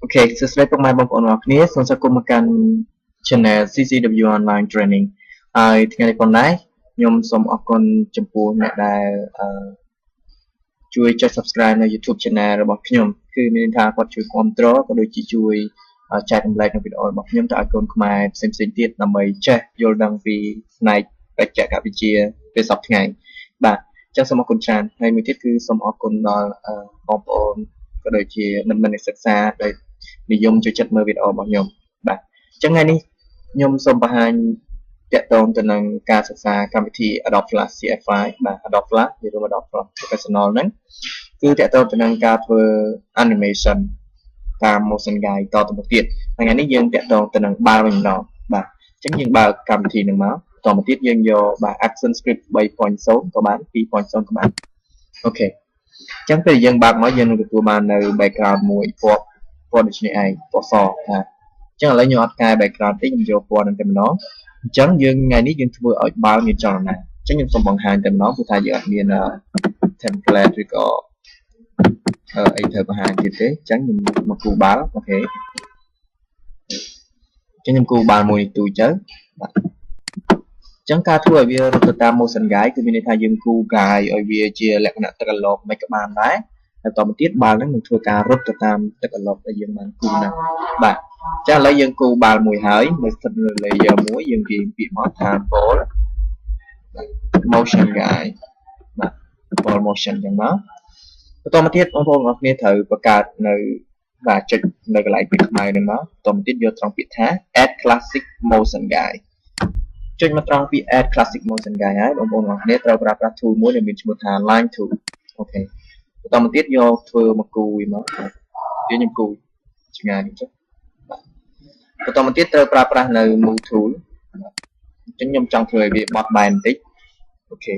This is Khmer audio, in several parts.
Ok,សួស្តីពុកម៉ែបងប្អូនទាំងអស់គ្នាសូមស្វាគមន៍មកកាន់ Channel CCW Online Training ហើយថ្ងៃនេះផងដែរខ្ញុំសូមអរគុណចំពោះអ្នកដែលជួយចុច Subscribe នៅ YouTube Channel របស់ខ្ញុំគឺមានន័យថាគាត់ជួយគាំទ្រក៏ដូចជាជួយចែករំលែកនៅវីដេអូរបស់ខ្ញុំទៅឲ្យកូនខ្មែរផ្សេងៗទៀតដើម្បីចេះយល់ដឹងពីផ្នែកបច្ចេកវិទ្យាពេលសប្តាហ៍ថ្ងៃបាទអញ្ចឹងសូមអរគុណច្រើនហើយមួយទៀតគឺសូមអរគុណដល់បងប្អូនក៏ដូចជាមិត្តអ្នកសិក្សាដែលនិយមចូលចិត្តមើលវីដេអូរបស់ខ្ញុំបាទអញ្ចឹងថ្ងៃនេះខ្ញុំសូមបង្ហាញតាក់ទងទៅនឹងការសិក្សាកម្មវិធី Adobe Flash CF5 បាទ Adobe Flash ឬ Adobe Flash Professional ហ្នឹងគឺតាក់ទងទៅនឹងការធ្វើ animation តាម motion guide តទៅមុខទៀតថ្ងៃនេះយើងតាក់ទងទៅនឹងបាល់វិញម្ដងបាទអញ្ចឹងយើងបើកកម្មវិធីនឹងមកតមកទៀតយើងយកបាទ Action Script 3.0 ក៏បាន 2.0 ក៏បានអូខេអញ្ចឹងពេលយើងបើកមកយើងនឹងទទួលបាននៅ background មួយពណ៌ដូចនេះឯងពណ៌សបាទអញ្ចឹងឥឡូវខ្ញុំអត់កែ background តិចខ្ញុំយកពណ៌នឹងតែម្ដងអញ្ចឹងយើងថ្ងៃនេះយើងធ្វើឲ្យបាល់មានចលនាអញ្ចឹងខ្ញុំសូមបង្ហាញតែម្ដងព្រោះថាយើងអត់មាន template ឬក៏អីត្រូវបង្ហាញទៀតទេអញ្ចឹងខ្ញុំមកគូបាល់អូខេអញ្ចឹងខ្ញុំគូបាល់មួយនេះទូទៅបាទអញ្ចឹងការធ្វើឲ្យវារត់ទៅតាម motion guide គឺមានន័យថាយើងគូ guide ឲ្យវាជាលក្ខណៈទឹកអាឡូបមិនក៏បានដែរហើយបន្តមកទៀតបាល់ហ្នឹងនឹងធ្វើការរត់ទៅតាមទឹកអាឡូបដែលយើងបានគូហ្នឹងបាទអញ្ចឹងឥឡូវយើងគូបាល់មួយហើយនៅស្ថិតនៅ layer មួយយើងនិយាយពាក្យមកថា ball motion guide បាទ ball motion អញ្ចឹងមកបន្តមកទៀតបងប្អូនទាំងអស់គ្នាត្រូវបង្កើតនៅបាទចុចនៅកន្លែងពាក្យខ្មែរហ្នឹងមកបន្តមកទៀតយកត្រង់ពាក្យថា add classic motion guide ចុចមកត្រង់ពាក្យ add classic motion guide ហើយបងប្អូនទាំងអស់គ្នាត្រូវប្រើប្រាស់ tool មួយដែលមានឈ្មោះថា line tool អូខេបន្តមកទៀតយកធ្វើមកគូវាមកខ្ញុំគូឆ្ងាយនេះចុះបន្តមកទៀតត្រូវប្រើប្រាស់នៅ move tool អញ្ចឹងខ្ញុំចង់ធ្វើឲ្យវាបត់បែនបន្តិចអូខេ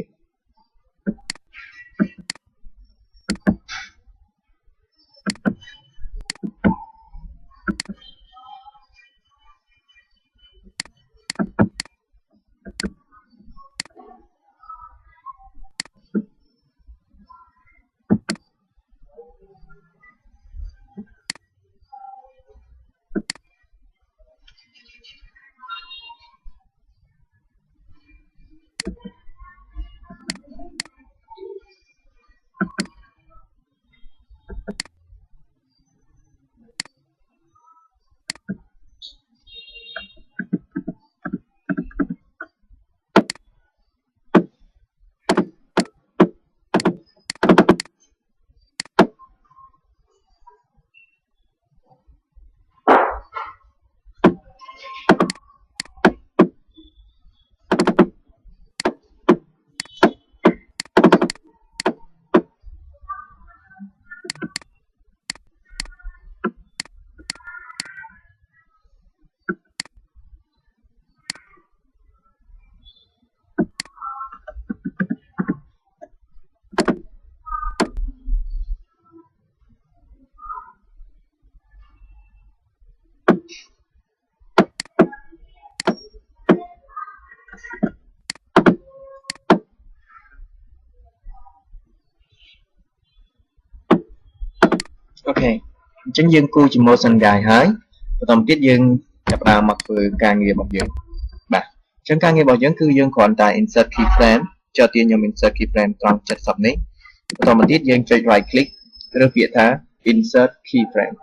អូខេអញ្ចឹងយើងគូជា motion guide ហើយបន្តមកទៀតយើងចាប់ផ្ដើមមកធ្វើការងាររបស់យើងបាទអញ្ចឹងការងាររបស់យើងគឺយើងគ្រាន់តែ insert keyframe ចុះទៀតខ្ញុំ insert keyframe ត្រង់70នេះបន្តមកទៀតយើងចុច right click ឬពាក្យថា insert keyframe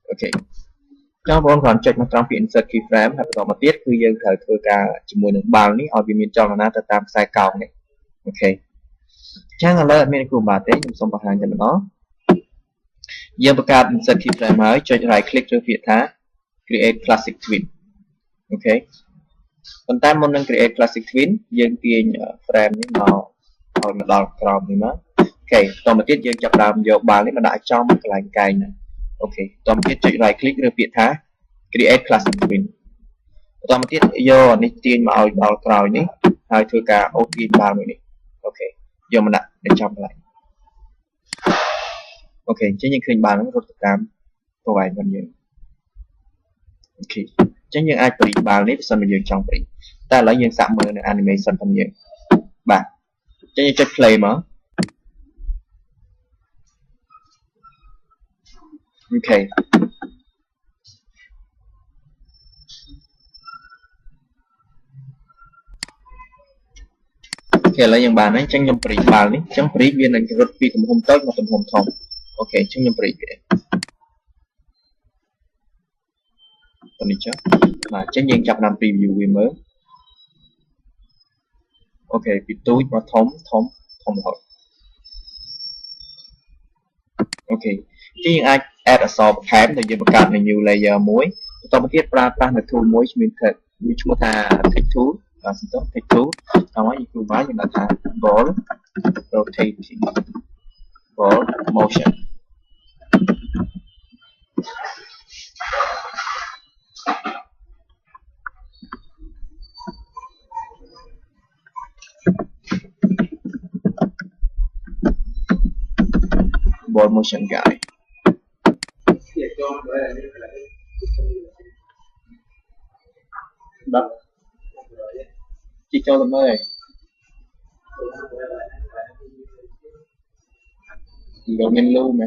អូខេបងប្អូនគ្រាន់ចុចមកត្រង់ពាក្យ insert keyframe ហើយបន្តមកទៀតគឺយើងត្រូវធ្វើការជាមួយនឹងបាល់នេះឲ្យវាមានចលនាទៅតាមខ្សែកោងនេះអូខេអញ្ចឹងឥឡូវអត់មានគូបាល់ទេខ្ញុំសូមបង្ហាញតែម្ដងយើងបង្កើត insert keyframe ហើយចុច right click ឬពាក្យថា create classic twin អូខេប៉ុន្តែមុននឹង create classic twin យើងទាញ frame នេះមកឲ្យមកដល់ក្រោមនេះមកអូខេតមកទៀតយើងចាប់ដើមយកបាល់នេះមកដាក់ចំកន្លែងកែងហ្នឹងអូខេតមកទៀតចុច right click ឬពាក្យថា create classic twin បន្តមកទៀតយកនេះទាញមកឲ្យដល់ក្រោយនេះហើយធ្វើការអូសទាញបាល់មួយនេះអូខេយកមកដាក់នៅចំកន្លែងអូខេអញ្ចឹងយើងឃើញបាល់ហ្នឹងរត់ទៅតាមប្រវែងរបស់យើងអូខេអញ្ចឹងយើងអាចព្រីបាល់នេះបើសិនបើយើងចង់ព្រីតែឥឡូវយើងសាកមើលនៅ animation របស់យើងបាទអញ្ចឹងយើងចុច play មកអូខេ kể lại những bạn ấy chẳng nhầm bỉ bà đi chẳng bỉ viên là rất vì tùm hôm tới mà tùm hôm thông ok chẳng nhầm bỉ vậy còn đi chứ mà chẳng nhiên chọc làm review vì mới ok vì túi mà thống rồi ok chứ những ai add a solve khám thì giờ bật cạp này nhiều layer muối tao mới biết ra là thu muối mình thật mình chúng ta thích thú và xin tốt thích thú tao nói như vái như là thả ball rotating ball motion ball motion guy đó chỉ cho tụi ơi rồi nên lưu mà